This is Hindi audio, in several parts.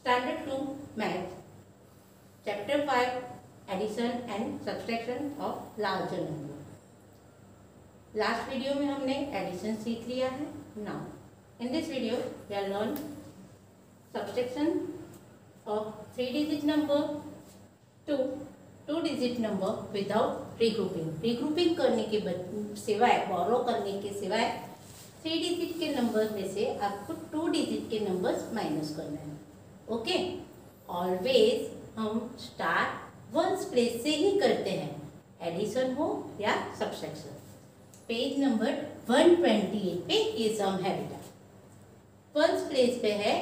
Standard 2 Math, Chapter 5, Addition and Subtraction of Larger Number. Last video में हमने addition सीख लिया है. Now, in this video, we will learn subtraction of 3-digit number to 2-digit number without regrouping. Regrouping करने के सिवाय, borrow करने के सिवाय 3 डिजिट के नंबर में से आपको 2 डिजिट के नंबर्स माइनस करना है. ओके, ऑलवेज हम स्टार्ट वंस प्लेस से ही करते हैं, एडिशन हो या सब्सट्रैक्शन. पेज नंबर 128 पे ये सम है बेटा. वंस प्लेस पे है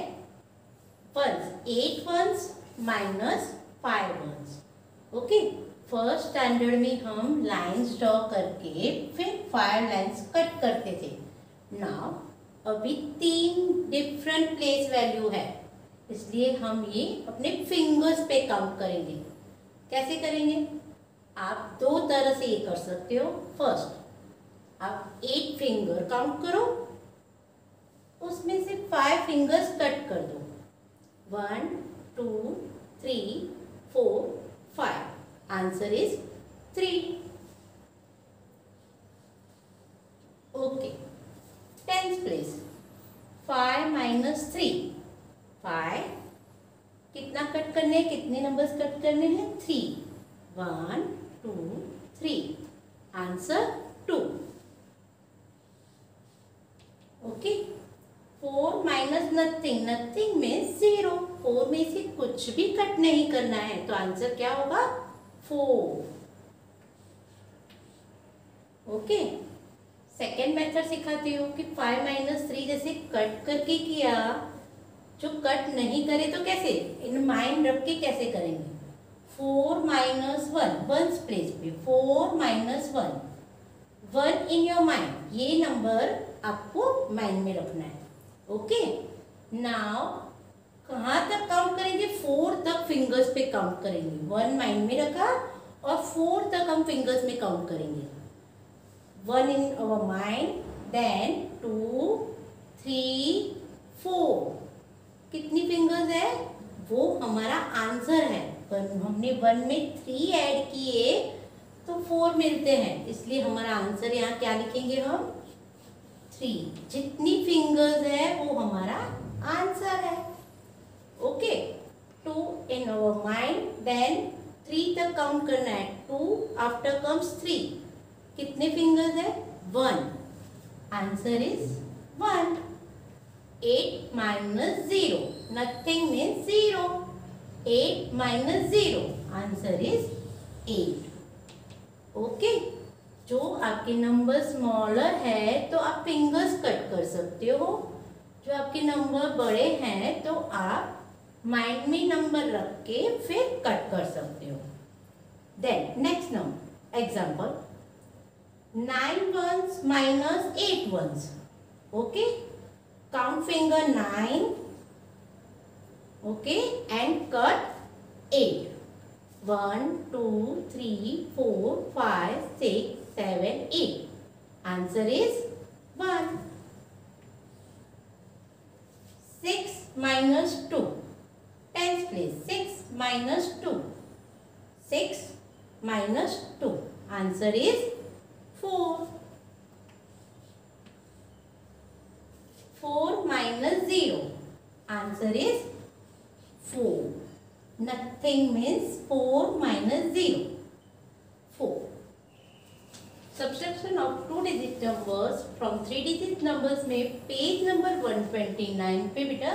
ones, 8 ones minus 5 ones. Okay, first standard में हम लाइंस ड्रॉ करके फिर 5 लाइंस कट करते थे. नाउ अभी 3 डिफरेंट प्लेस वैल्यू है, इसलिए हम ये अपने फिंगर्स पे काउंट करेंगे. कैसे करेंगे? आप 2 तरह से ये कर सकते हो. फर्स्ट, आप 8 फिंगर काउंट करो, उसमें से 5 फिंगर्स कट कर दो. 1 2 3 4 5. Answer is 3. Okay, 10th place 5 minus 3. 5 कितना कट करने हैं, कितने नंबर्स कट करने हैं? 3. 1 2 3. Answer 2. Okay, 4 minus nothing. Nothing में 0. 4 में से कुछ भी कट नहीं करना है, तो आंसर क्या होगा? 4. ओके, सेकेंड मेथड सिखाती हूँ कि 5 माइनस 3 जैसे कट करके किया, जो कट नहीं करे तो कैसे, इन माइंड रख के कैसे करेंगे? 4 माइनस 1 वंस प्लेस पे 4 माइनस 1. 1 इन योर माइंड, ये नंबर आपको माइंड में रखना है. ओके, नाउ कहाँ तक काउंट करेंगे? 4 तक फिंगर्स पे काउंट करेंगे. 1 माइंड में रखा और 4 तक हम फिंगर्स में काउंट करेंगे. 1 in our mind, then 2 3 4. कितनी फिंगर्स है? वो हमारा आंसर है. हमने 1 में 3 ऐड किए तो 4 मिलते हैं, इसलिए हमारा आंसर यहाँ क्या लिखेंगे हम? 3. जितनी फिंगर्स है वो हमारा आंसर है. Okay, 2 in our mind, then 3 तक काउंट करना है. 2 आफ्टर कम्स 3. कितने फिंगर्स है? 1. Answer is 1. 8 minus 0. Nothing means 0. 8 minus 0. Answer is 8. Okay, जो आपके नंबर स्मॉलर है तो आप फिंगर्स कट कर सकते हो. जो आपके नंबर बड़े हैं तो आप माइंड में नंबर रख के फिर कट कर सकते हो. Then next number example, 9 ones minus 8 ones. Okay, count finger 9. Okay, and cut 8. 1 2 3 4 5 6 7 8. Answer is 1. 6 minus 2. 10th place. 6 minus 2. 6 minus 2. Answer is 4. 4 minus 0. Answer is 4. Nothing means 4 minus 0. 4. Subtraction of 2-digit numbers from 3-digit numbers में पेज नंबर 129 पे बेटा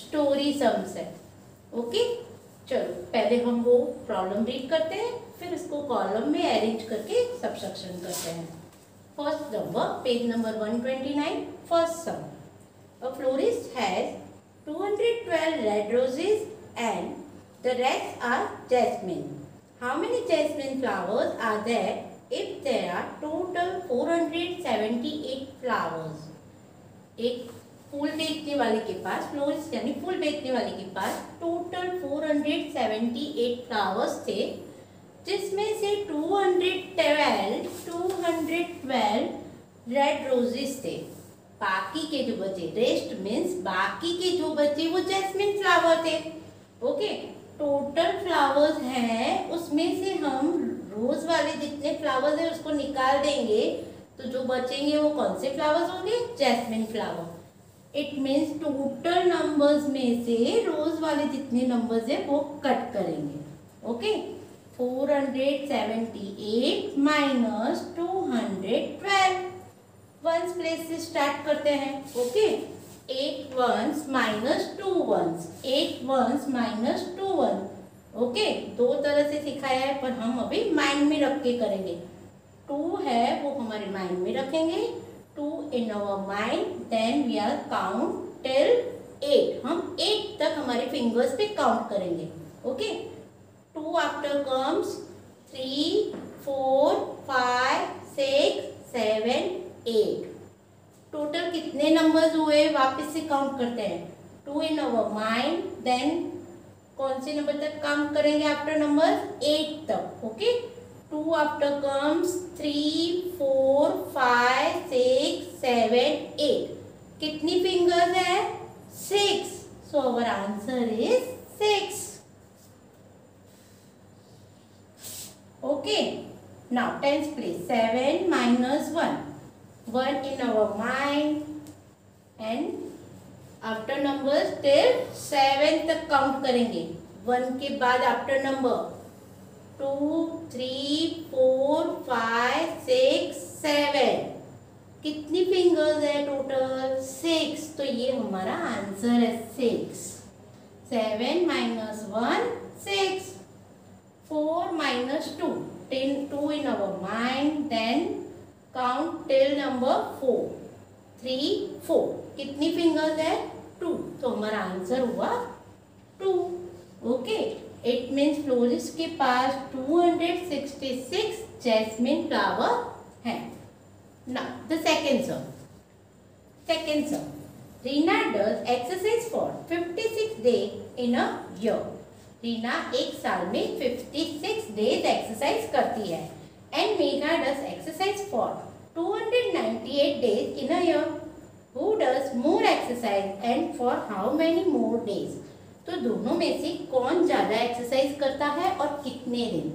स्टोरी सम्स है. ओके, चलो पहले हम वो प्रॉब्लम रीड करते हैं, फिर उसको कॉलम में अरेंज करके सब्सट्रैक्शन करते हैं. First number, page number 129, first sum. A florist has 212 red roses and the rest are jasmine. How many jasmine flowers are there if there are total 478 flowers. एक फूल बेचने वाले के पास, फ्लोरिस्ट यानी फूल बेचने वाले के पास टोटल 478 फ्लावर्स थे, जिसमें से 212 रेड रोजेस थे. बाकी के जो बचे, रेस्ट मीन्स बाकी के जो बचे वो जैस्मिन फ्लावर थे। ओके, टोटल फ्लावर्स हैं उसमें से हम रोज वाले जितने फ्लावर्स हैं उसको निकाल देंगे तो जो बचेंगे वो कौन से फ्लावर्स होंगे, jasmine flower. It means total numbers में से रोज वाले जितने नंबर्स हैं वो कट करेंगे। ओके, 478 माइनस 212 वंस प्लेस से स्टार्ट करते हैं। Okay, 8 ones minus 2 ones, 8 ones minus 2 one. Okay, दो तरह से सिखाया है पर हम अभी माइंड में रख के करेंगे। 2 है वो हमारे माइंड में रखेंगे, 2 in our mind, then we are count till 8। हम 8 तक हमारे फिंगर्स पे काउंट करेंगे। Okay, 2 after comes 3 4 5 6 7 8। टोटल कितने नंबर्स हुए वापस से काउंट करते हैं। 2 इन आवर माइंड, देन कौन से नंबर तक काउंट करेंगे आफ्टर नंबर 8 तक। Okay, 2 after comes 3 4 5 6 7 8। कितनी फिंगर्स है, 6। So our answer is 6। Okay, now tens place 7 minus 1, 1 in our mind, and after numbers till 7 तक काउंट करेंगे। 1 के बाद आफ्टर नंबर 2 3 4 5 6 7। कितनी फिंगर्स है टोटल, 6। तो ये हमारा आंसर है 6। 7 minus 1 6, 4 minus 2, 2 in our mind, then count till number 4, 3 4। कितनी फिंगर्स है, 2। तो हमारा आंसर हुआ 2। ओके, इट मीन्स फ्लोरिस्ट के पास 266 जैस्मिन फ्लावर है। Now the second sum. Second sum, Reena does exercise for 56 days in a year. Reena एक साल में 56 डेज एक्सरसाइज करती है। And Megha does exercise for 298 days in a year. Who does more exercise and for how many more days? तो दोनों में से कौन ज्यादा एक्सरसाइज करता है और कितने दिन।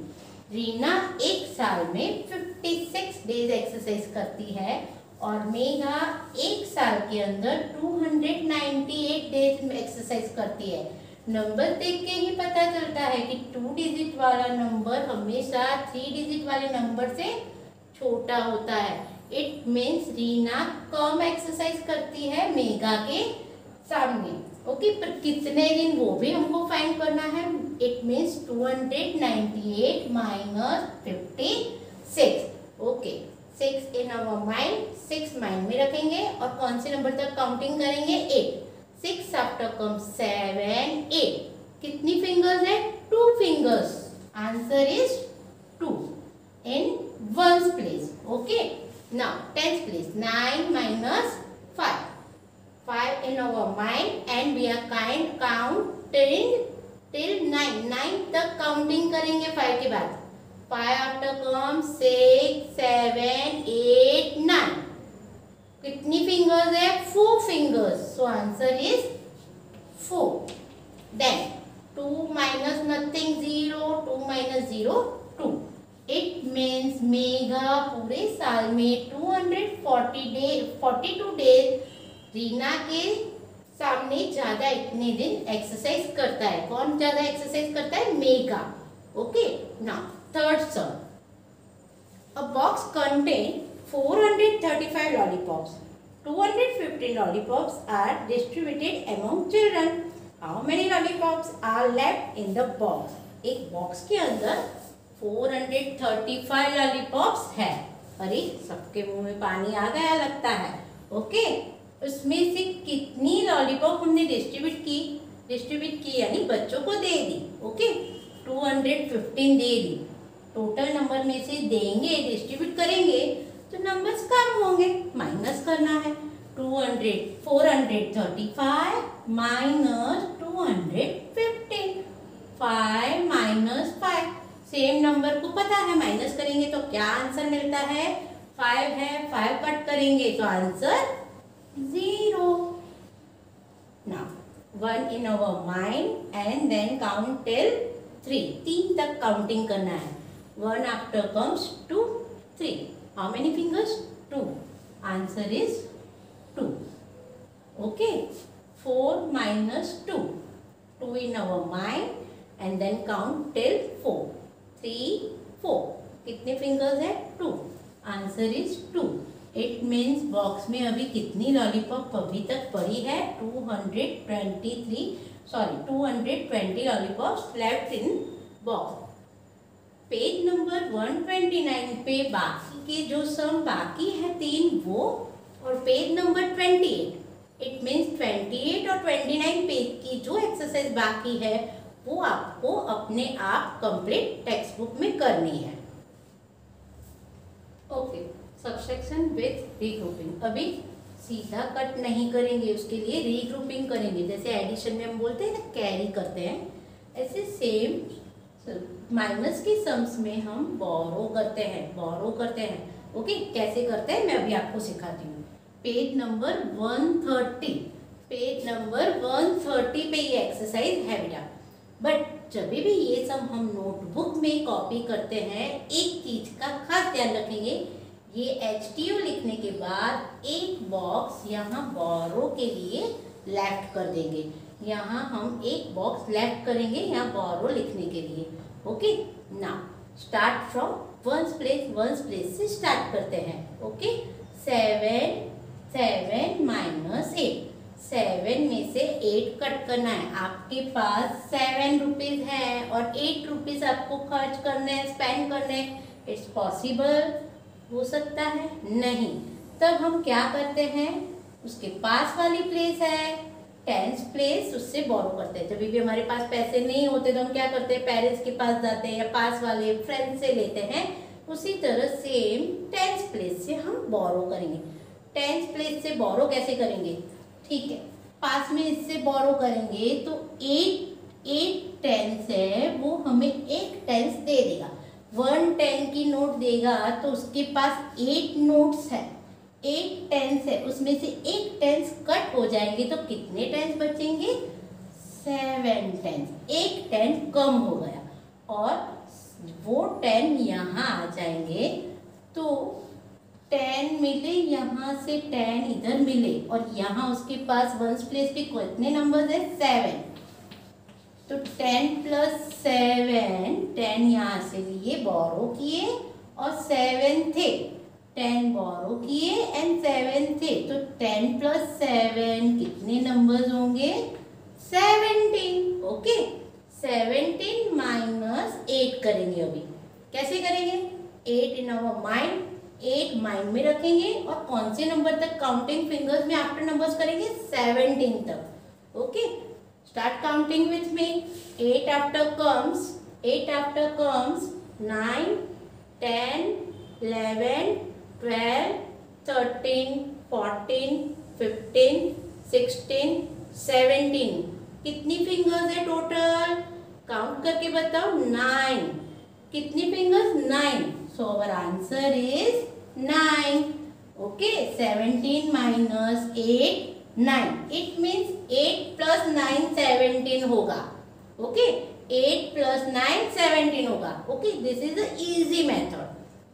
रीना एक साल में 56 डेज एक्सरसाइज करती है और मेघा एक साल के अंदर 298 डेज एक्सरसाइज करती है। नंबर देख के ही पता चलता है कि 2 डिजिट वाला नंबर हमेशा 3 डिजिट वाले नंबर से छोटा होता है। It means Reena come exercise करती है मेघा के सामने। ओके, पर कितने दिन वो भी हमको फाइंड करना है। It means 298 minus 56। Okay, 6 in our mind, 6 mind में रखेंगे और कौन से नंबर तक काउंटिंग करेंगे, 8। 6 आफ्टर कम 7 8। कितनी फिंगर्स है, 2 fingers. Answer is 2 in ones place. Okay, now tens place 9 minus 5, 5 in our mind and we are counting till 9, 9 तक काउंटिंग करेंगे 5 के बाद। 5 after comes 6 7 8 9। कितनी फिंगर्स है, 4 fingers. So answer is 4। Then 2 minus nothing 0, 2 minus 0 2। It means Megha पूरे साल में 42 डेज रीना के सामने ज्यादा इतने दिन एक्सरसाइज करता है। कौन ज्यादा एक्सरसाइज करता है, Megha. Okay, now third some. A box contain 435 lollipops. 215 lollipops are distributed among children. How many lollipops are left in the box? एक बॉक्स के अंदर 435 लॉलीपॉप्स है। अरे सबके मुंह में पानी आ गया लगता है। ओके, उसमें से कितनी लॉलीपॉप हमने डिस्ट्रीब्यूट की यानी बच्चों को दे दी। ओके, 215 दे दी। टोटल नंबर में से देंगे, डिस्ट्रीब्यूट करेंगे तो नंबर्स कम होंगे, माइनस करना है। 435 माइनस 215, 5 माइनस 5। सेम नंबर को पता है, माइनस करेंगे तो क्या आंसर मिलता है, 5 है। 5 कट करेंगे तो answer 0. Now 1 in our mind and then count till 3. 3 तक काउंटिंग करना है. 1 after comes 2, 3. How many fingers? 2. Answer is 2. Okay. 4 minus 2. 2 in our mind and then count till 4. 3, 4. कितने fingers है? 2. Answer is 2. It means box में अभी कितनी लॉलीपॉप अभी तक पड़ी है? 220 lollipops left in box. Page number 129 पे बाकी के जो सम बाकी है 3 वो, और पेज नंबर 28 इट मीन्स 28 और 29 पेज की जो एक्सरसाइज बाकी है वो आपको अपने आप कंप्लीट टेक्स्ट बुक में करनी है. ओके. Subsection with regrouping. अभी सीधा कट नहीं करेंगे, उसके लिए रीग्रुपिंग करेंगे. जैसे एडिशन में हम बोलते हैं ना कैरी करते हैं, ऐसे सेम माइनस की सम्स में हम बोरो करते हैं. ओके. कैसे करते हैं मैं अभी आपको सिखाती हूँ. पेज नंबर 130 पे ये एक्सरसाइज है बेटा. बट जब भी ये सब हम नोटबुक में कॉपी करते हैं, एक चीज का खास ध्यान रखेंगे. ये HTO लिखने के बाद एक बॉक्स यहाँ बोरो के लिए लेफ्ट कर देंगे. यहाँ हम एक बॉक्स लेफ्ट करेंगे यहाँ बोरो लिखने के लिए. Okay. Now start from ones place से स्टार्ट करते हैं. ओके. 7 minus 8. 7 में से 8 कट करना है. आपके पास 7 रुपीज है और 8 रुपीज आपको खर्च करने हैं, स्पेंड करने. It's possible? हो सकता है? नहीं. तब हम क्या करते हैं, उसके पास वाली प्लेस है टेंस प्लेस, उससे बोरो करते हैं. जब भी हमारे पास पैसे नहीं होते तो हम क्या करते हैं, पेरेंट्स के पास जाते हैं या पास वाले फ्रेंड से लेते हैं. उसी तरह सेम टेंस प्लेस से हम बोरो करेंगे. टेंस प्लेस से बोरो कैसे करेंगे? ठीक है. पास में इससे बोरो करेंगे तो 8 टेंस है वो हमें एक टेंस दे देगा. 1 10 की नोट देगा तो उसके पास 8 नोट्स है, 8 टेंस है, उसमें से एक टेंस कट हो जाएंगे तो कितने टेंस बचेंगे? 7 टेंस. एक 10 कम हो गया और वो 10 यहाँ आ जाएंगे तो 10 मिले, यहाँ से 10 इधर मिले और यहाँ उसके पास वंस प्लेस पे कितने नंबर्स है? 7. तो 10 प्लस 7, 10 यहाँ से लिए बोरो किए और 7 थे. 10 बोरो किए एंड 7 थे तो 10 प्लस 7 कितने नंबर्स होंगे? 17. ओके. 17 माइनस 8 करेंगे. अभी कैसे करेंगे? 8 इन आवर माइंड, 8 माइंड में रखेंगे और कौन से नंबर तक काउंटिंग फिंगर्स में आफ्टर नंबर्स करेंगे? 17 तक. Okay. Start counting with me. 8 after comes 9, 10, 11, 12, 13, 14, 15, 16, 17. कितनी फिंगर्स है टोटल? काउंट करके बताओ. 9. कितनी fingers? 9. So our answer is 9. Okay. 17 minus 8, 9. It means 8 plus 9 17 होगा. ओके. 8 plus 9 17 होगा. Okay. This is the easy method.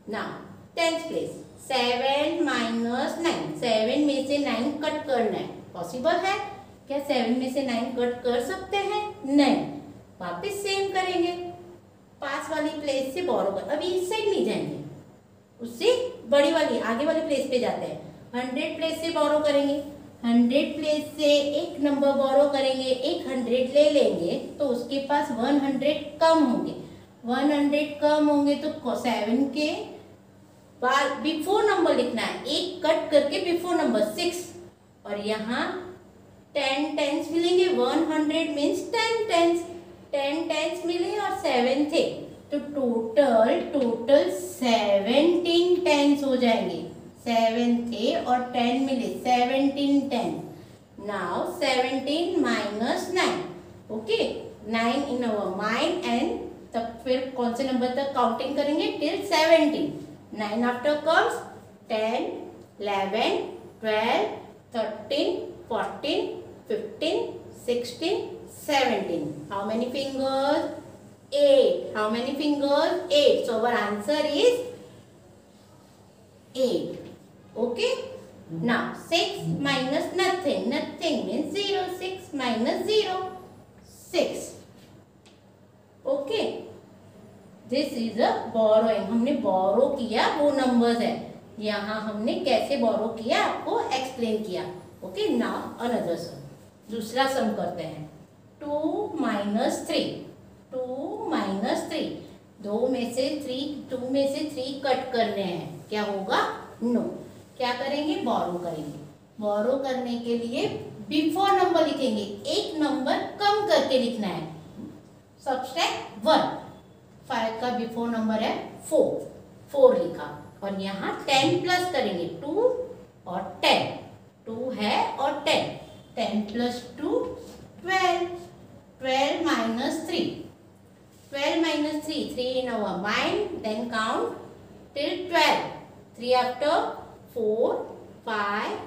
Now tens place. 7 minus 9. 7 में से 9 कट करना है. पॉसिबल है क्या? 7 में से 9 कट कर सकते हैं? नहीं. वापस सेम करेंगे. पास वाली प्लेस से बोरो कर. अभी इस साइड नहीं जाएंगे, उससे बड़ी वाली आगे वाली प्लेस पे जाते हैं. 100 प्लेस से बोरो करेंगे. 100 प्लेस से एक नंबर बोरो करेंगे, एक 100 ले लेंगे तो उसके पास 100 कम होंगे. 100 कम होंगे तो 7 के बाद बिफोर नंबर लिखना है. एक कट करके बिफोर नंबर 6 और यहाँ 10 टेंस मिलेंगे. 100 मीन्स 10 टेंस. 10 टेंस मिले और 7 थे तो टोटल 17 टेंस हो जाएंगे. 7 थे और 10 मिले. 17 10. Now 17 minus 9. Okay. 9 in our mind and तब फिर कौन से नंबर तक काउंटिंग करेंगे? Till 17. 9 after comes 10, 11, 12, 13, 14, 15, 16, 17. How many fingers? 8. How many fingers? 8. So our answer is 8. Okay. Now 6 minus nothing. Nothing means 0. 6 minus 0. 6. Okay. This is a borrowing. हमने borrow किया वो numbers है. यहाँ हमने कैसे borrow किया आपको explain किया. Okay. Now another sum. दूसरा sum करते हैं. 2 minus 3. 2 minus 3. 2 में से 3 कट करने हैं. क्या होगा? No. क्या करेंगे? बोरो करेंगे. बोरो करने के लिए बिफोर नंबर लिखेंगे. एक नंबर कम करके लिखना है. सब्सट्रैक्ट 1. 5 का बिफोर नंबर है 4 लिखा. और यहाँ 10 प्लस करेंगे. 2 और 10. 2 है और 10. 10 plus 2 12. 12 minus 3. 12 minus 3. 3 in our mind. Then count till 12. 3 after 4, 5,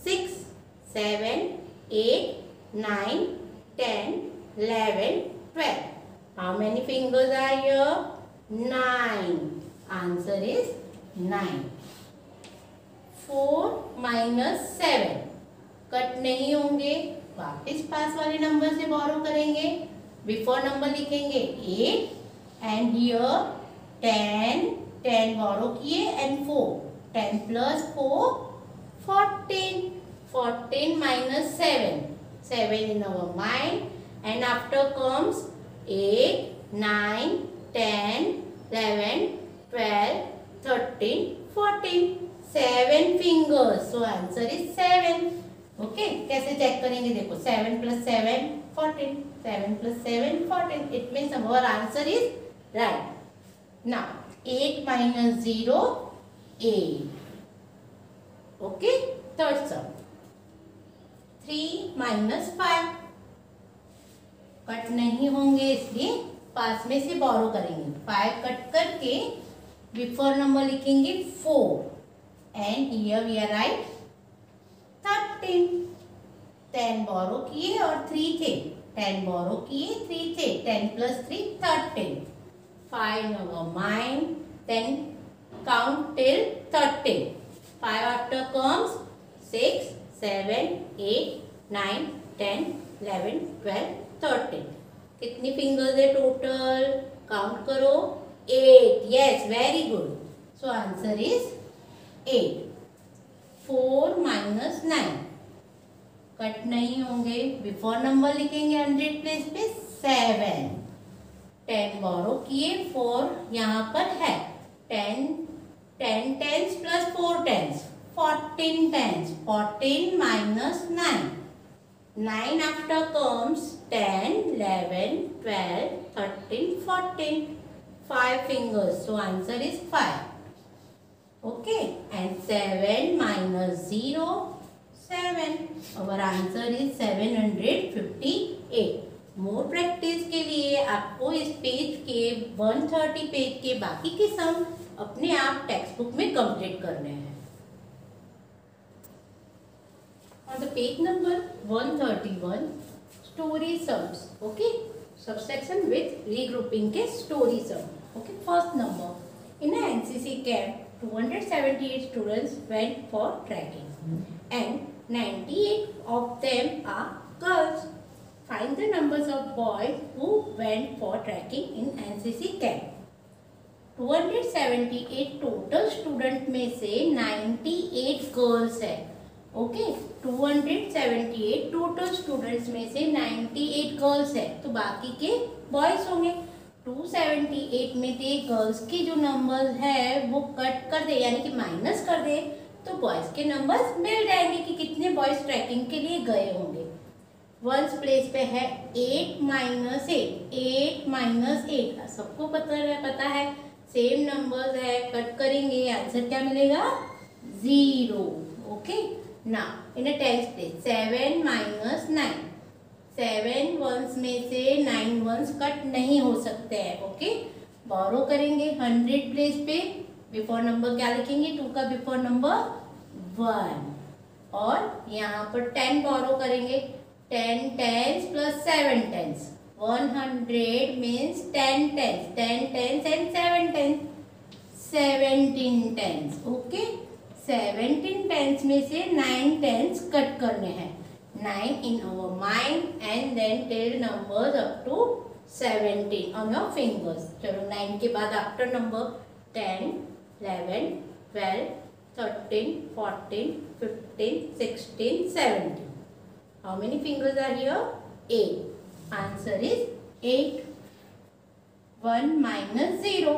6, 7, 8, 9, 10, 11, 12. How many fingers are here? 9. Answer is 9. 4 minus 7. Cut नहीं होंगे. वापिस पास वाले नंबर से बोरो करेंगे. बिफोर नंबर लिखेंगे 8 एंड हियर 10 बोरो किए and 4. 10 plus 4, 14. 14 minus 7. 7 in our mind. And after comes 8, 9, 10, 11, 12, 13, 14. 7 fingers. So answer is 7. Okay. कैसे चेक करेंगे? देखो 7 plus 7, 14. 7 plus 7, 14. It means our answer is right. Now 8 minus 0. 8. Okay. Third sum. 3 minus 5. Cut नहीं होंगे इसलिए पास में से बोरो करेंगे. 5 कट करके बिफोर नंबर लिखेंगे 4 and here we are write 13. 10 borrow किए और 3 थे. 10 बोरो किए 3 थे. 10 plus 3 13. 5 in our mind. Then count till 13. 5 after comes 6, 7, 8, 9, 10, 11, 12, 13. कितनी फिंगर्स है टोटल? काउंट करो. 8. Yes, very good. So answer is 8. 4 minus 9. Cut नहीं होंगे. बिफोर नंबर लिखेंगे 100 प्लेस पे 7. 10 बोरो किए. 4 यहाँ पर है. 10 tens plus 4 tens. 14 tens. 14 minus 9. 9 after comes 10, 11, 12, 13, 14. 5 fingers. So answer is 5. Okay. And 7 minus 0, 7. Our answer is 758. More practice के लिए आपको इस पेज के 130 पेज के बाकी के सम अपने आप टेक्स्ट बुक में कंप्लीट करने हैं. On the page number 131, story sums. Okay, subsection with regrouping के story sum. Okay, first number. In a NCC camp, 278 students went for trekking, and 98 of them are girls. Find the numbers of boys who went for trekking in NCC camp. 278 total student में से 98 गर्ल्स है. ओके. 278 टोटल स्टूडेंट्स में से 98 गर्ल्स है. तो बाकी के बॉयज होंगे. 278 में से गर्ल्स के जो नंबर्स है वो कट कर दे यानी कि माइनस कर दे तो बॉयज के नंबर्स मिल जाएंगे कि कितने बॉयज ट्रैकिंग के लिए गए होंगे. वंस प्लेस पे है 8 minus 8. 8 minus 8. सबको पता है सेम नंबर्स है. कट करेंगे आंसर क्या मिलेगा? 0. Okay. Now in a tens place 7 minus 9. 7 ones में से 9 वंस कट नहीं हो सकते हैं. ओके. बोरो करेंगे 100 प्लेस पे. बिफोर नंबर क्या लिखेंगे? 2 का बिफोर नंबर 1 और यहाँ पर 10 बोरो करेंगे, 10 tens plus 7 tens, 100 means 10 tens, 10 tens and 7 tens, 17 tens. Okay, 17 tens में से 9 टेंस कट करने हैं, 9 in our mind and then till numbers up to 17 on your fingers। चलो 9 के बाद after number 10, 11, 12, 13, 14, 15, 16, 17। How many fingers are here? 8. Answer is 8. 1 minus 0,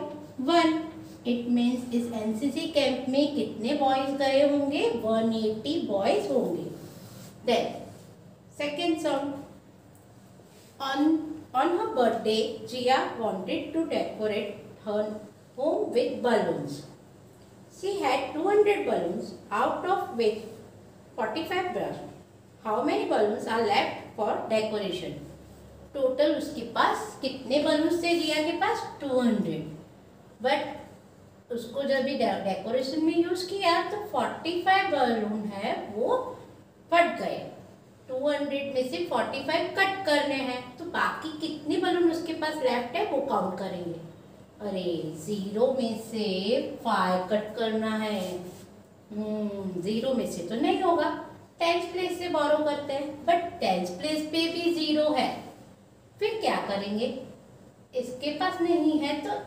1. It means इस एनसीसी कैंप में कितने बॉयज गए होंगे? 180 बॉयज होंगे। Then second song. On her birthday, Jia wanted to decorate her home with balloons. She had 200 balloons, out of which 45 burst. How many balloons are left for decoration? Total उसके पास कितने बलून्स थे जिया के पास? 200। बट उसको जब भी डेकोरेशन में यूज किया तो 45 बलून है वो फट गए। 200 में से 45 कट करने हैं, तो बाकी कितने बलून उसके पास लेफ्ट है वो काउंट करेंगे। अरे 0 में से 5 कट करना है। 0 में से तो नहीं होगा, 10th प्लेस से बोरो करते हैं, बट 10th प्लेस पे भी 0 है। फिर क्या करेंगे? इसके पास नहीं है तो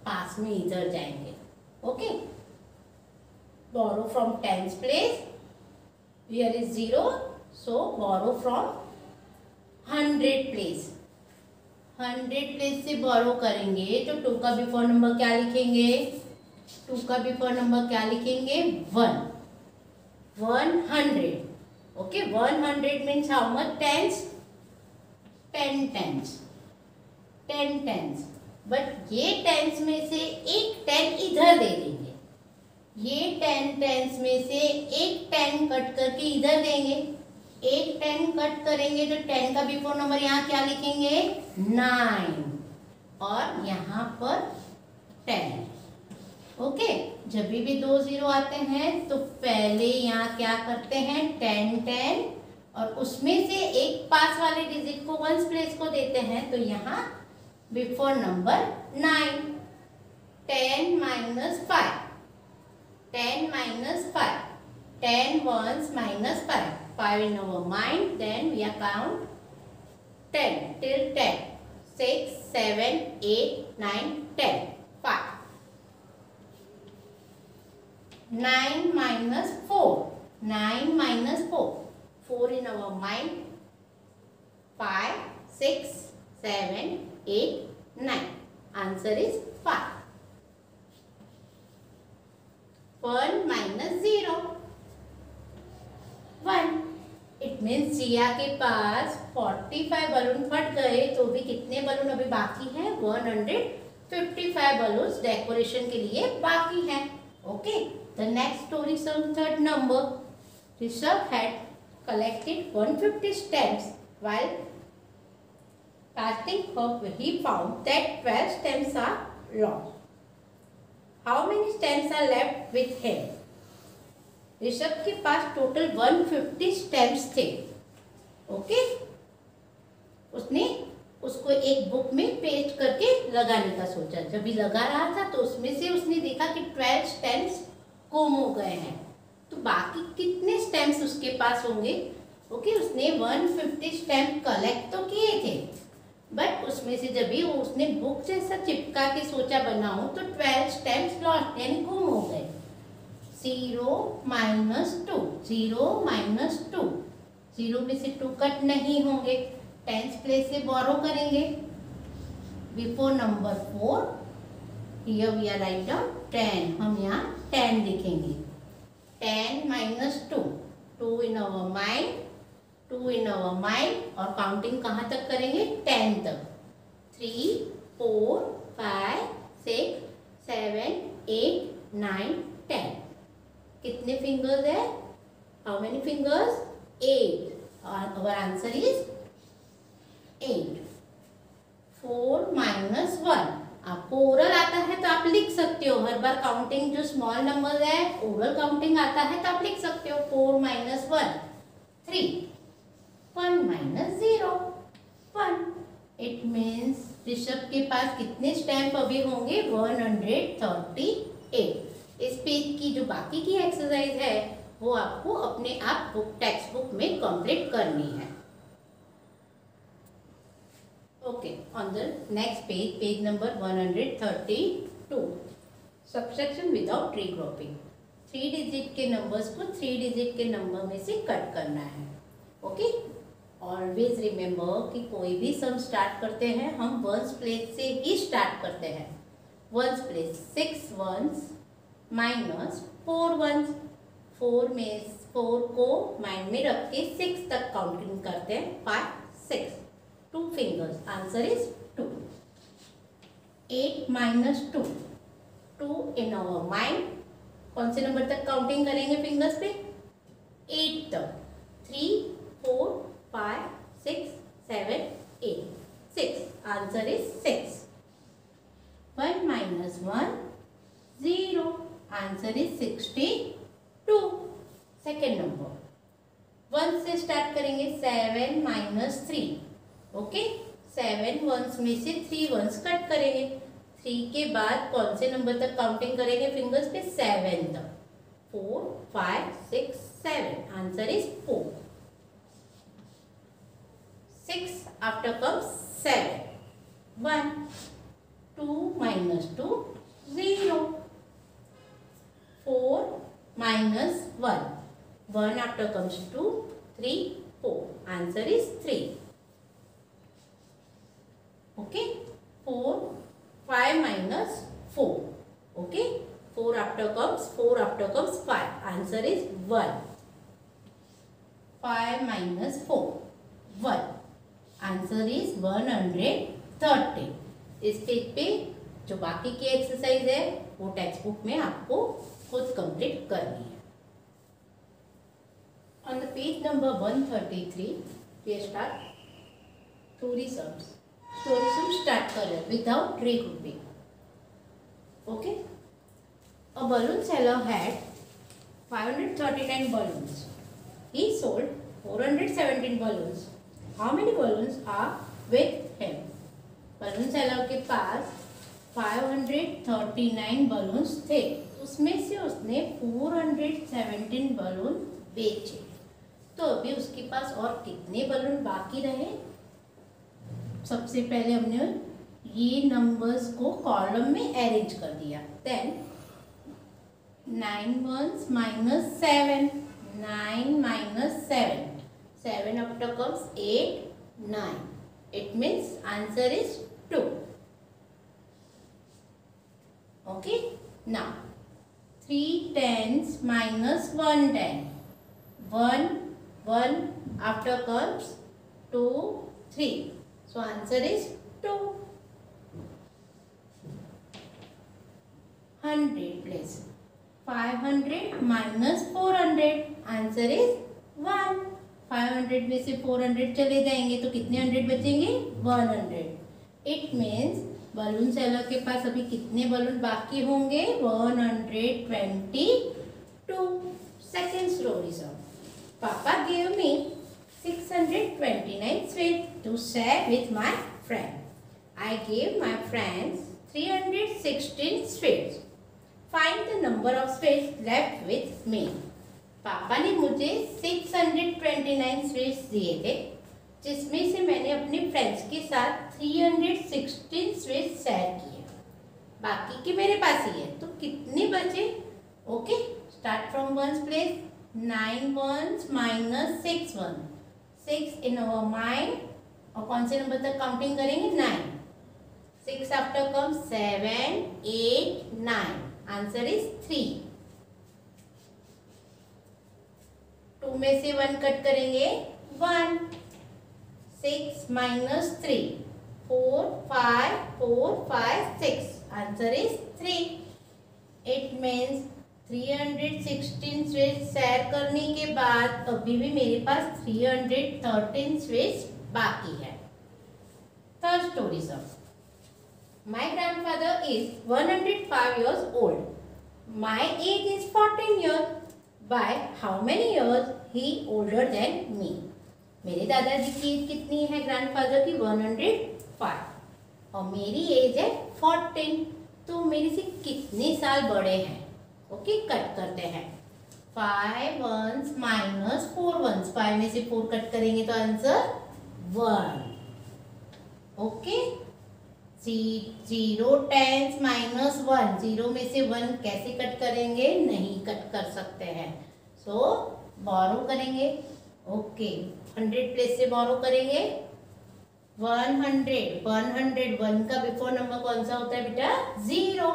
पास में इधर जाएंगे। Okay, borrow from 10th place, here is 0, so borrow from 100 place. 100 place से बोरो करेंगे तो 2 का बिफोर नंबर क्या लिखेंगे? 2 का बिफोर नंबर क्या लिखेंगे? 1। 100। Okay, 100 means how much tens? 10 tens, 10 tens. But ये टेंस में से एक 10 इधर दे देंगे, ये 10 टेंस में से एक 10 कट करके इधर देंगे। एक 10 कट करेंगे तो 10 का बिफोर नंबर यहाँ क्या लिखेंगे? 9 और यहाँ पर 10। ओके, जब भी 2 0 आते हैं तो पहले यहाँ क्या करते हैं? 10 10 और उसमें से एक पास वाले डिजिट को 1st प्लेस को देते हैं, तो यहाँ before number 9। 10 minus 5, 10 minus 5, 10 ones minus 5, 5 in our mind, then we count 10 till 10, 6, 7, 8, 9, 10, 5. 9 minus 4, 9 minus 4, 4 in our mind, 5, 6, 7, 8, 9. Answer is 5. 1 minus 0, 1. It means जिया के पास 45 बलून फट गए, तो भी कितने बलून अभी बाकी हैं? 155 बलून्स डेकोरेशन के लिए बाकी हैं। Okay, the next story is on 3rd number. Rishabh had collected 150 stamps. While casting hope, he found that 12 stamps are lost. How many stamps are left with him? Rishabh के पास टोटल 150 स्टैम्प्स थे। ओके, उसने उसको एक बुक में पेस्ट करके लगाने का सोचा। जब भी लगा रहा था तो उसमें से उसने देखा कि 12 स्टैम्प्स गुम हो गए हैं, तो बाकी कितने स्टैम्प्स उसके पास होंगे? ओके, उसने 150 स्टैम्प कलेक्ट तो किए थे, बट उसमें से जब भी उसने बुक जैसा चिपका के सोचा बनाऊं तो 12 स्टैम्प्स लॉस्ट यानी गुम हो गए। 0 minus 2, 0 minus 2, 0 में से 2 कट नहीं होंगे, 10th प्लेस से बोरो करेंगे। Before number 4, here we are write down 10, हम यहाँ 10 लिखेंगे। 10 minus 2, 2 in our mind, 2 in our mind, और काउंटिंग कहाँ तक करेंगे? 10 तक। 3, 4, 5, 6, 7, 8, 9, 10। कितने फिंगर्स है? How many fingers? 8। Our answer is 8। 4 minus 1, आपको ओरल आता है तो आप लिख सकते हो, हर बार काउंटिंग जो स्मॉल नंबर है ओरल काउंटिंग आता है तो आप लिख सकते हो 4 minus 1 3, 1 minus 0 1। It means Rishabh के पास कितने स्टैम्प अभी होंगे 138। इस पेज की जो बाकी की एक्सरसाइज है वो आपको अपने आप टेक्स्ट बुक में कंप्लीट करनी है। Okay, on the next page, page number 132, subtraction without regrouping. 3 digit के नंबर्स को 3 डिजिट के नंबर में से कट करना है। ओके, ऑलवेज रिमेंबर कि कोई भी सम स्टार्ट करते हैं हम वंस प्लेस से ही स्टार्ट करते हैं। Ones place 6 ones minus 4 ones, 4 को माइंड में रख के 6 तक काउंटिंग करते हैं। 5 6 2 fingers, answer is 2। 8 minus 2, 2 in our mind, कौन से नंबर तक काउंटिंग करेंगे फिंगर्स पे 8 तक। 3 4 5 6 7 8 6, answer is 6। 1 minus 1 0, answer is 62। Second number 1 से स्टार्ट करेंगे। 7 minus 3, ओके 7 वंस में से 3 वंस कट करेंगे। 3 के बाद कौन से नंबर तक काउंटिंग करेंगे फिंगर्स पे 7 तक। 4 5 6 7, answer is 4। 6 after comes 7। 1 2 minus 2 0। 4 minus 1, 1 after comes 2 3 4, answer is 3। okay 4 5 minus 4, okay 4 after comes 5, answer is 1। 5 minus 4 1, answer is 130। इस पेज पे जो बाकी की एक्सरसाइज है वो टेक्स्ट बुक में आपको खुद कंप्लीट करनी है। On the page number 133 we start story sums। Story sum start कर रहे हैं without regrouping. Okay, a balloon seller had 539 balloons. He sold 417 balloons. How many balloons are with him? balloon seller के पास 539 balloons थे, उसमें से उसने 417 balloon बेचे। तो अभी उसके पास और कितने balloon बाकी रहे? सबसे पहले हमने ये नंबर्स को कॉलम में अरेंज कर दिया। Then 9 ones minus 7, 9 minus 7, 7 after comes 8 9, it means answer is 2। okay, now 3 tens minus 1 10, 1 after comes 2 3, so answer is 2। 100 place 500 minus 400, answer is 1। 500 में से 400 चले जाएंगे तो कितने 100 बचेंगे? 100। इट मीन्स बलून सेलर के पास अभी कितने बलून बाकी होंगे? 122। Second story song. पापा gave me 629 sweets to share with my friend. I gave my friends 316 sweets. Find the number of sweets left with me. पापा ने मुझे 629 स्वीट्स दिए थे, जिसमें से मैंने अपने फ्रेंड्स के साथ 316 स्वीट्स शेयर किए। बाकी के मेरे पास ही है, तो कितने बचे? Okay, start from ones place. 9 ones minus 6 one, 6 in our mind, और कौन से नंबर तक काउंटिंग करेंगे? 9। 6 आफ्टर कम 7 8 9, आंसर इज 3। 2 में से 1 कट करेंगे 1। 6 minus 3, 4 5 4 5 6, answer is 3। It means 316 sweets share करने के बाद अभी भी मेरे पास 313 स्वीट्स बाकी है। Third story sum. My grandfather grandfather is 105 years old. My age is 14 years. By how many years he older than me? मेरे दादाजी की एज कितनी है ग्रैंडफादर की? 105 और मेरी एज है 14, तो मेरे से कितने साल बड़े हैं? ओके, कट करते हैं। 5 ones माइनस 4 ones, 5 में से 4 कट करेंगे तो आंसर 1। ओके, 0 10s माइनस 1, 0 में से 1 कैसे कट करेंगे? नहीं कट कर सकते हैं, सो बोरो करेंगे। ओके, 100 प्लेस से बोरो करेंगे 100, 101 का बिफोर नंबर कौन सा होता है बेटा? 0,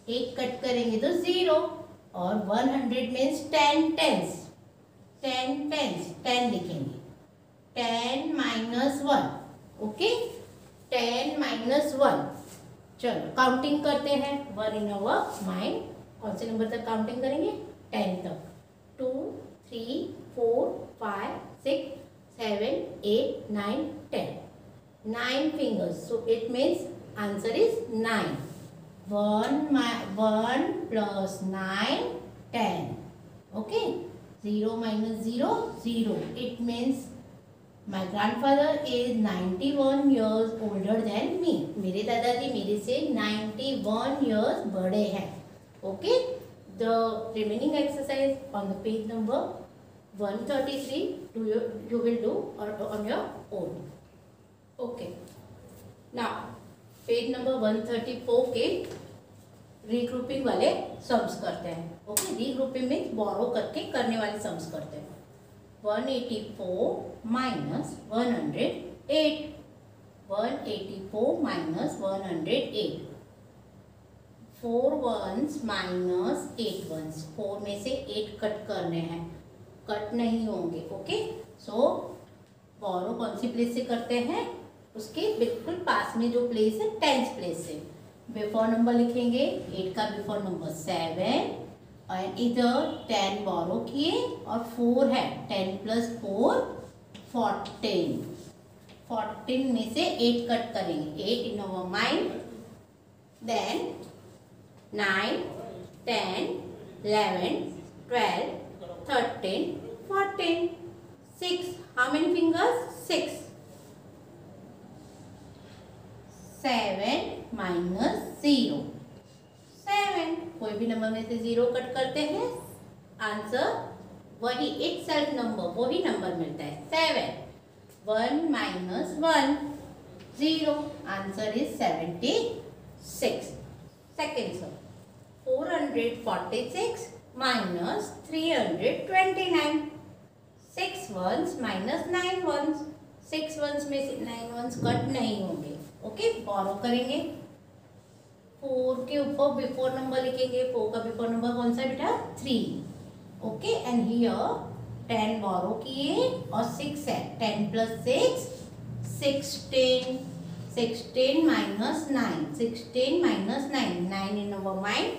1 कट करेंगे तो 0, और 100 मीन्स 10 tens, 10 tens, 10 लिखेंगे, 10 माइनस 1। Okay, 10 minus 1। चलो काउंटिंग करते हैं, 1 इन अवर माइंड। कौन से नंबर तक काउंटिंग करेंगे? 10 तक। 2 3 4 5 6 7 8 9 10, 9 fingers, so it means answer is 9। 1 plus 9 10। Okay, 0 minus 0 0, it means my grandfather is 91 years older than me। मेरे दादाजी मेरे से 91 years बड़े हैं। Okay, the remaining exercise on the page number 133 you will do on your own। Okay, now page number 134 के रीग्रुपिंग वाले सम्स करते हैं। ओके, रीग्रुपिंग में बोरो करके करने वाले सम्स करते हैं। 184 minus 108, 184 minus 108, 4 ones minus 8 ones, 4 में से 8 कट करने हैं, कट नहीं होंगे। ओके, सो बोरो कौन सी प्लेस से करते हैं? उसके बिल्कुल पास में जो प्लेस है 10th प्लेस से। बिफोर नंबर लिखेंगे, 8 का बिफोर नंबर 7, और इधर 10 बोरो किए और 4 है, 10 प्लस 4 14, 14 में से 8 कट करेंगे, 8 इन our mind, then 9 10 11 12 13 14, 6, how many fingers? 6, 7 minus 0 7, कोई भी नंबर में से 0 कट करते हैं, आंसर वही इट सेल्फ नंबर, वही नंबर मिलता है 7। 1 minus 1 0, answer is 76। Second sir, 446 minus 329, 6 ones minus 9 ones, 6 ones में से 9 ones कट नहीं होंगे। ओके, बोरो करेंगे, 4 के ऊपर बिफोर नंबर लिखेंगे, 4 का बिफोर नंबर कौन सा बेटा? 3। ओके, एंड हियर 10 बोरो किए और 6 है, 10 plus 6 16, 16 minus 9, 16 minus 9, 9 in our mind,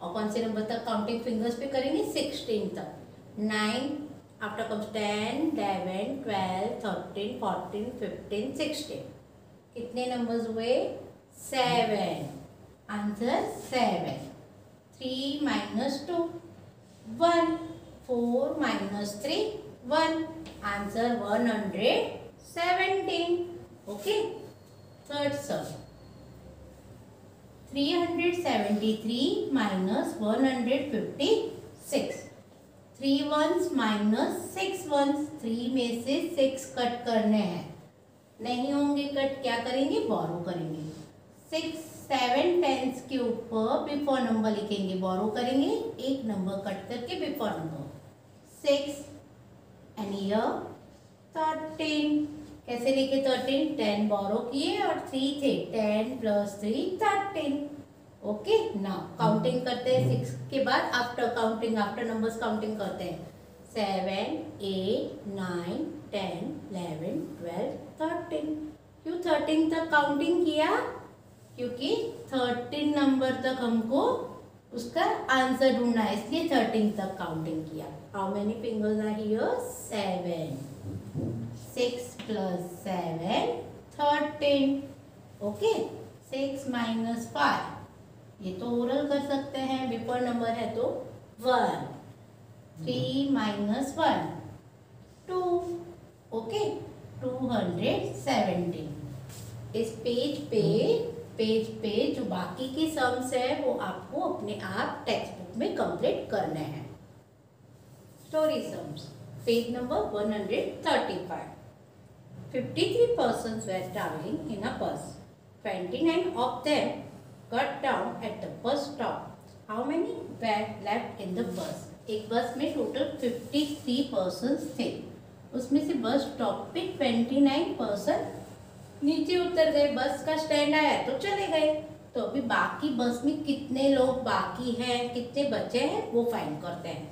और कौन से नंबर तक काउंटिंग फिंगर्स पे करेंगे? 16 तक। 9 आफ्टर कम्स 10 11 12 13 14 15 16, कितने नंबर्स हुए? 7, answer 7। 3 minus 2 1, 4 minus 3 1, answer 117। Okay, third सम, 373 माइनस 156, 3 ones माइनस 6 ones, 3 में से 6 कट करने हैं, नहीं होंगे कट, क्या करेंगे? बोरो करेंगे। 6 7 10s के ऊपर बिफोर नंबर लिखेंगे, बोरो करेंगे, एक नंबर कट करके बिफोर नंबर 6, एंड हियर 13, कैसे लिखे 13? 10 बोरो किए और 3 थे, 10 प्लस 3 13। ओके, नाउ काउंटिंग करते हैं 6 के बाद, after counting, after numbers counting करते हैं। 7 8 9 10 11 12 13। क्यों 13 तक काउंटिंग किया? क्योंकि 13 नंबर तक हमको उसका आंसर ढूंढना है, इसलिए 13 तक काउंटिंग किया। How many fingers are here? 7, 6 plus 7 13। Okay, 6 minus 5, ये तो ओरल कर सकते हैं, बिफोर नंबर है तो 1, 3 माइनस 1 2, ओके 270। इस पेज पे जो बाकी की सम्स है वो आपको अपने आप टेक्स्ट बुक में कंप्लीट करने हैं। Story sums, page number 135। 53 persons were traveling in a bus. 29 of them got down at the bus stop. How many were left in the bus? एक बस में टोटल 53 persons थे, उसमें से बस स्टॉप पे 29 पर्सन नीचे उतर गए। बस का स्टैंड आया तो चले गए। तो अभी बाकी बस में कितने लोग बाकी हैं, कितने बचे हैं वो फाइंड करते हैं।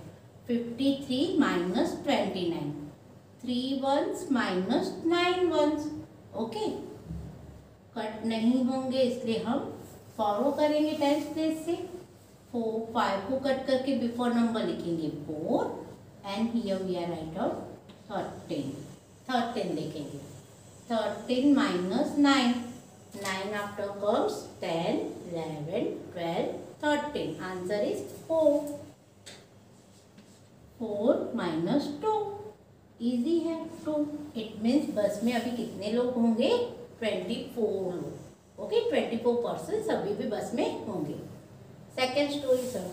53 minus 29, 3 ones minus 9 ones, okay. Cut नहीं होंगे इसलिए हम फॉलो करेंगे टेंस प्लेस से। 4 5 को कट करके बिफोर नंबर लिखेंगे 4 and here we are write out 13 लिखेंगे। 13 minus 9, 9 after comes 10 11 12 13, answer is 4। 4 minus 2, easy है 2। इट मीन्स बस में अभी कितने लोग होंगे, 24 लोग, ओके 24 पर्सन अभी भी बस में होंगे। Second story sir,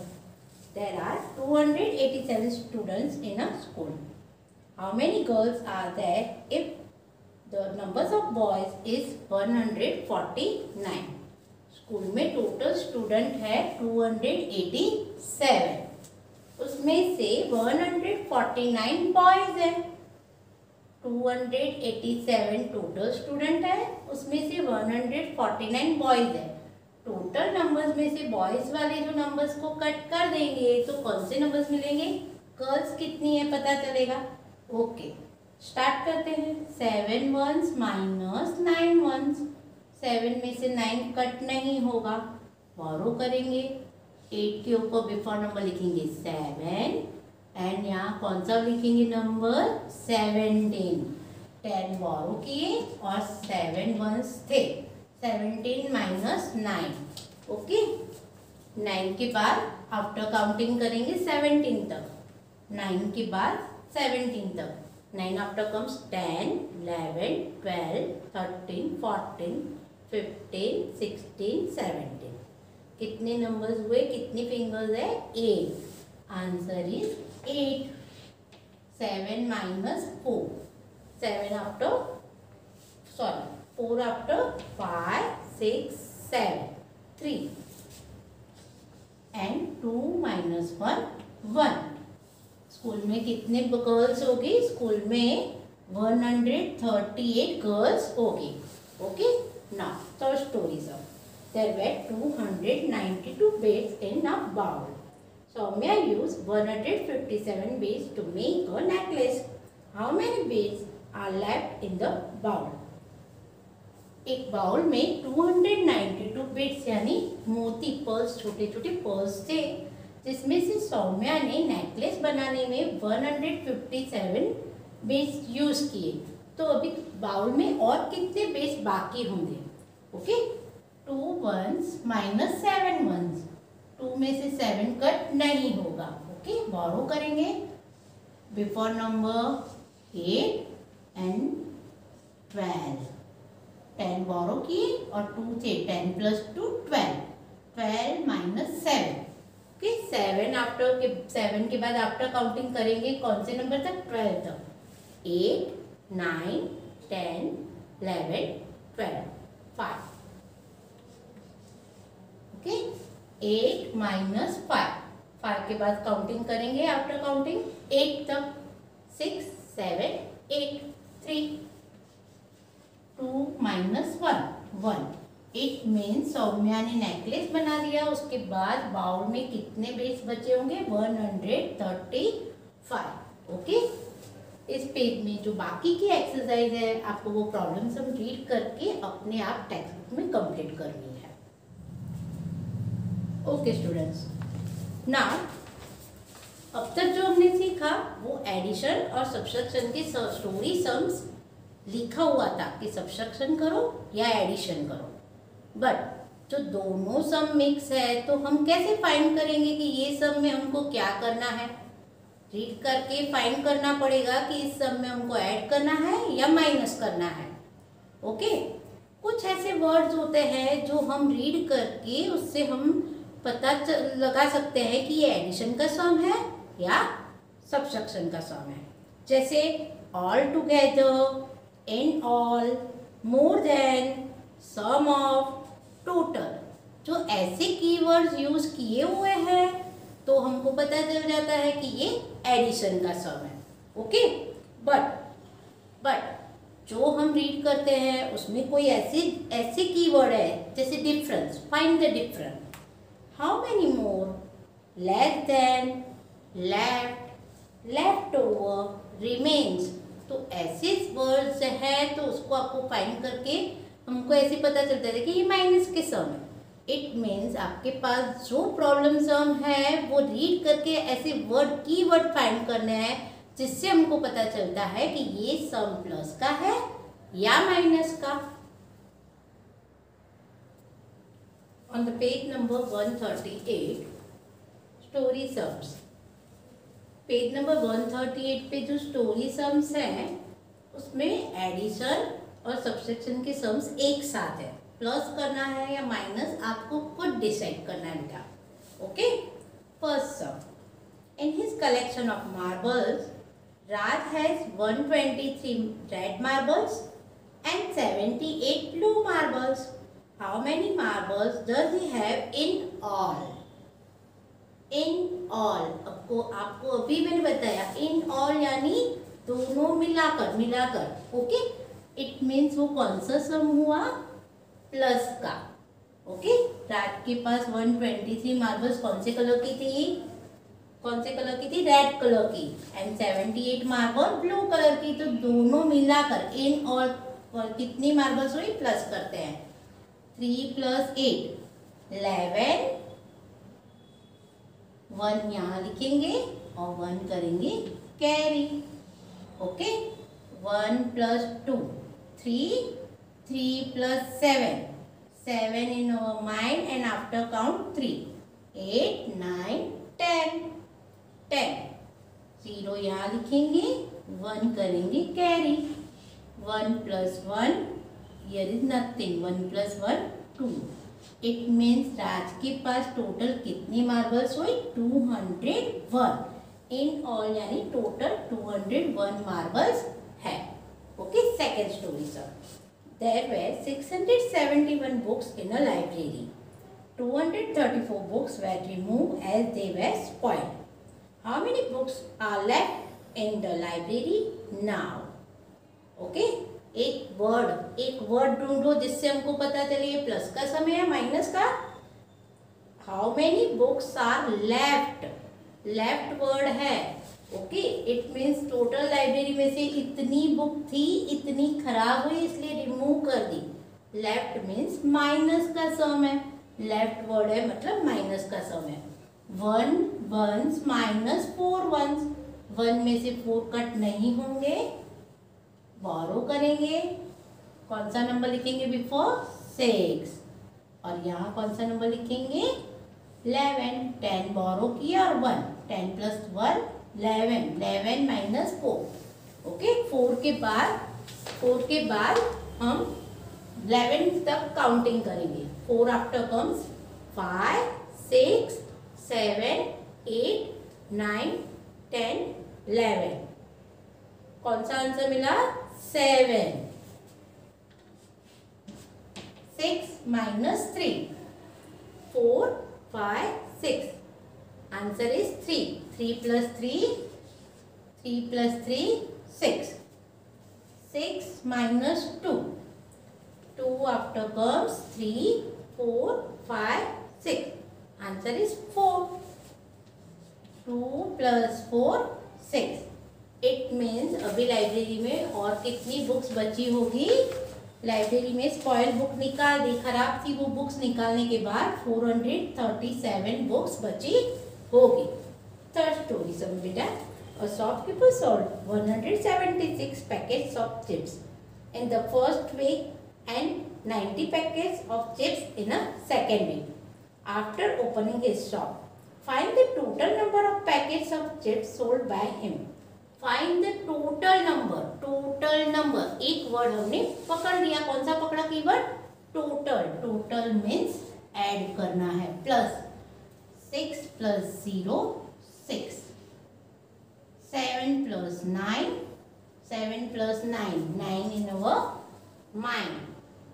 there are 287 students in a school. How many girls are there if the numbers of boys is 149? School में टोटल स्टूडेंट है 287, उसमें से 149 बॉयज है। 287 टोटल स्टूडेंट है, उसमें से 149 बॉयज है। टोटल नंबर्स में से बॉयज वाले जो नंबर्स को कट कर देंगे तो कौन से नंबर्स मिलेंगे, गर्ल्स कितनी है पता चलेगा। ओके स्टार्ट करते हैं। 7 ones माइनस 9 ones, 7 में से 9 कट नहीं होगा, बोरो करेंगे। 8 के ऊपर बिफोर नंबर लिखेंगे 7 एंड यहाँ कौन सा लिखेंगे नंबर 17। 10 बोरो किए और 7 ones थे, 17 माइनस 9, ओके। 9 के बाद आफ्टर काउंटिंग करेंगे 17 तक, 9 के बाद 17 तक। 9 आफ्टर कम्स 10 11 12 13 14 15 16 17। कितने नंबर्स हुए, कितनी फिंगर्स है, 8, answer is 8। 7 minus 4, 7 after 4 after 5 6 7 3 and 2 minus 1 1। School में कितने गर्ल्स होगी, स्कूल में 138 गर्ल्स होगी, okay. Now third story sir, there were 292 beads in a bowl. Soumya used 157 beads to make a necklace. How many beads are left in the bowl? एक बाउल में 292 beads यानी मोती पर्ल्स, छोटे छोटे पर्ल्स थे, जिसमें से सौम्या ने नेकलेस बनाने में 157 बेस यूज किए। तो अभी बाउल में और कितने बेस बाकी होंगे, ओके। 2 ones माइनस 7 ones, 2 में से 7 कट नहीं होगा, ओके। बोरो करेंगे बिफोर नंबर 8 एंड 12, 10 बोरो किए और 2 थे, 10 प्लस 2 12, 12 माइनस 7, ओके। 7 के बाद आफ्टर काउंटिंग करेंगे कौन से नंबर तक, 12 तक। 8 9 10 11 12 5, ओके। 8 माइनस 5 के बाद काउंटिंग करेंगे आफ्टर काउंटिंग 8 तक। 6 7 8 3 2 माइनस 1 इट मीन्स सौम्या ने नेकलेस बना दिया। उसके बाद बाउल में कितने बेस बचे होंगे, 135, ओके। इस पेज में जो बाकी की एक्सरसाइज है आपको वो प्रॉब्लम सब रीड करके अपने आप टेक्स्ट बुक में कंप्लीट करनी है, ओके स्टूडेंट्स। नाउ अब तक जो हमने सीखा वो एडिशन और सब्ट्रैक्शन के स्टोरी सम्स लिखा हुआ था कि सब्ट्रैक्शन करो या एडिशन करो, बट जो दोनों सम मिक्स है तो हम कैसे फाइंड करेंगे कि ये सम में हमको क्या करना है? रीड करके फाइंड करना पड़ेगा कि इस सम में हमको ऐड करना है या माइनस करना है। ओके, कुछ ऐसे वर्ड्स होते हैं जो हम रीड करके उससे हम पता लगा सकते हैं कि ये एडिशन का सम है या सब्ट्रैक्शन का सम है। जैसे all together, in all, more than, sum of, total. जो ऐसे कीवर्ड्स यूज किए हुए हैं तो हमको पता चल जाता है कि ये एडिशन का सम है। ओके, बट जो हम रीड करते हैं उसमें कोई ऐसे कीवर्ड है जैसे difference, find the difference, how many more, less than, left, left over, remains. तो ऐसे वर्ड्स है तो उसको आपको फाइंड करके हमको ऐसे पता चलता है कि ये माइनस के सम है। इट मीन्स आपके पास जो प्रॉब्लम सम है वो रीड करके ऐसे वर्ड कीवर्ड फाइंड करने हैं जिससे हमको पता चलता है कि ये सम प्लस का है या माइनस का। On the page number 138 story sums, page number 138 पे जो स्टोरी सम्स हैं उसमें एडिशन और सब्ट्रैक्शन के सम्स एक साथ है। प्लस करना है या माइनस आपको खुद डिसाइड करना है बेटा। Okay, first sum, in his collection of marbles Raj has 123 red marbles and 78 blue marbles. How many marbles does he have in all? In all, आपको अभी मैंने बताया in all यानी दोनों मिलाकर। ओके, इट मीन्स वो कौन सा सम हुआ? प्लस का। ओके, राज के पास 123 मार्बल्स कौन से कलर की थी? रेड कलर की। एंड 78 मार्बल ब्लू कलर की। तो दोनों मिलाकर इन और कितनी मार्बल्स हुई? प्लस करते हैं। 3 + 8 11, 1 यहाँ लिखेंगे और 1 करेंगे carry. Okay, 1 + 2 3, 3 + 7 7 in our mind and after count 3 8 9 10 10 0 यहाँ लिखेंगे, 1 करेंगे carry. 1 + 1 here is nothing, 1 + 1 2। It means राज के पास टोटल कितनी मार्बल्स हुई? 201। इन ऑल यानी टोटल 201 मार्बल्स है। Okay, second story sir, there were 671 books in a library. 234 books were removed as they were spoiled. How many books are left in the library now? Okay, एक वर्ड ढूंढो जिससे हमको पता चले ये प्लस का सम है या माइनस का। How many books are left? Left word है। Okay, it means total library में से इतनी बुक थी, इतनी खराब हुई इसलिए रिमूव कर दी। लेफ्ट मीन्स माइनस का सम है। लेफ्ट वर्ड है मतलब माइनस का सम है। 1 1s माइनस 4 1s। 1 में से 4 कट नहीं होंगे, बोरो करेंगे। कौन सा नंबर लिखेंगे बिफोर? 6। और यहाँ कौन सा नंबर लिखेंगे? 11। 10 बोरो किया और 1, 10 + 1 11 11 - 4। ओके, 4 के बाद हम 11 तक काउंटिंग करेंगे। 4 आफ्टर कम्स 5 6 7 8 9 10 11। कौन सा आंसर मिला? 7। 6 - 3 4 5 6। Answer is 3। 3 + 3 3 + 3 6। 6 - 2 2 after comes 3 4 5 6। Answer is 4। 2 + 4 6। It means अभी लाइब्रेरी में और कितनी बुक्स बची होगी? लाइब्रेरी में स्पॉइल बुक निकाल दी, खराब थी वो बुक्स निकालने के बाद 437 बुक्स बची होगी। थर्ड स्टोरी सम बेटा, a shopkeeper sold 176 packets of chips in the first week and 90 packets of chips in a second week. After opening his shop, find the total number of packets of chips sold by him. Find the total number. Total number. एक वर्ड हमने पकड़ लिया. कौन सा पकड़ा keyword? Total. Total means add करना है. Plus 6 plus 0 6. 7 plus 9. 7 plus 9. 9 in our mind.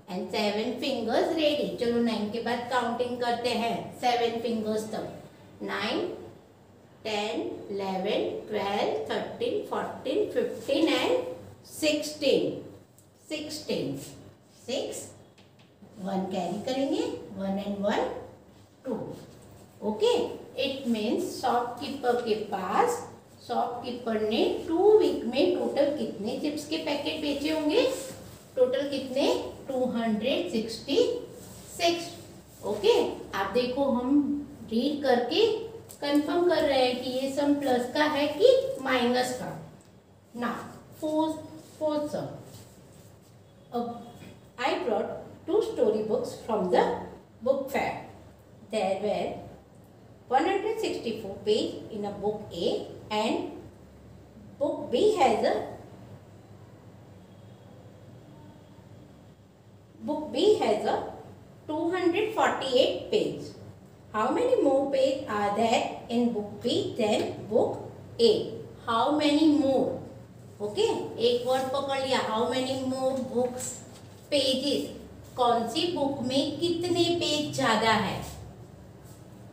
And 7 fingers ready. चलो 9 के बाद काउंटिंग करते हैं 7 fingers तक. 9, 10, 11, 12, 13, 14, 15 and 16. 16. 6. 1 कैरी करेंगे. 1 and 1 2. Okay. It means shopkeeper के पास शॉपकीपर ने 2 वीक में टोटल कितने चिप्स के पैकेट बेचे होंगे? टोटल कितने? 266. ओके. आप देखो हम रीड करके कंफर्म कर रहे हैं कि ये सम प्लस का है कि माइनस का. ना fourth some. I brought 2 story books from the book fair. There were 164 pages in a book A and book B has a 248 pages. How many more pages are there in book B than book A? How many more? Okay, एक वर्ड पकड़ लिया. How many more books? Pages. कौन सी बुक में कितने पेज ज्यादा है?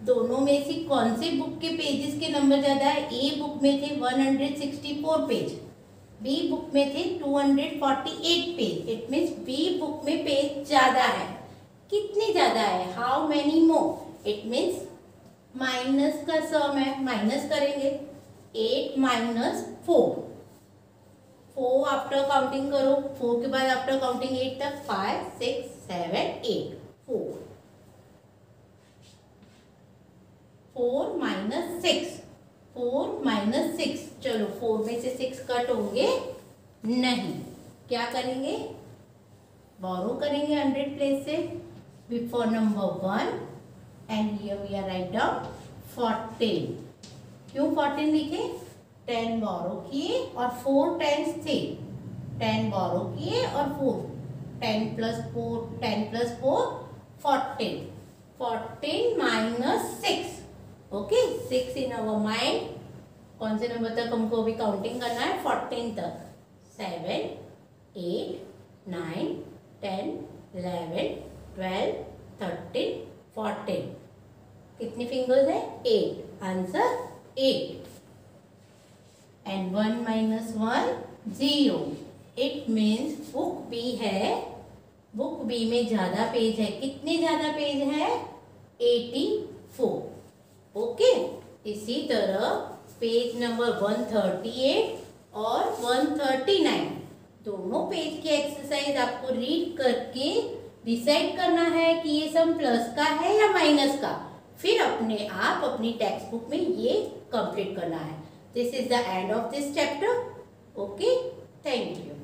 दोनों में से कौन से बुक के पेजेस के नंबर ज्यादा है? ए बुक में थे 164 पेज. बी बुक में थे 248 page. It means B book में पेज ज्यादा है. कितने ज्यादा है? How many more. It means minus का सम है. माइनस करेंगे. 8 minus 4. 4 आफ्टर काउंटिंग करो. 4 के बाद आफ्टर काउंटिंग 8 तक 5, 6, 7, 8. 4 minus 6. 4 minus 6. चलो 4 में से 6 कट होंगे नहीं. क्या करेंगे? बोरो करेंगे 100 प्लेस से. Before number 1 and here we are write down 14. क्यों 14 लिखे? 10 बोरो किए और 4 10s थे. 10 बोरो किए और 4. 10 plus 4 10 plus 4 14. 14 minus 6. Okay. 6 in our mind. कौन से नंबर तक हमको अभी काउंटिंग करना है? 14 तक. 7, 8, 9, 10, 11, 12, 13, 14. कितनी फिंगर्स है? 8. Answer 8. And 1 minus 1 0. It means book B है. बुक बी में ज्यादा पेज है. कितने ज्यादा पेज है? 84. ओके. इसी तरह पेज नंबर 138 और 139 दोनों पेज की एक्सरसाइज आपको रीड करके डिसाइड करना है कि ये सम प्लस का है या माइनस का. फिर अपने आप अपनी टेक्स्ट बुक में ये कंप्लीट करना है. This is the end of this chapter. Okay. Thank you.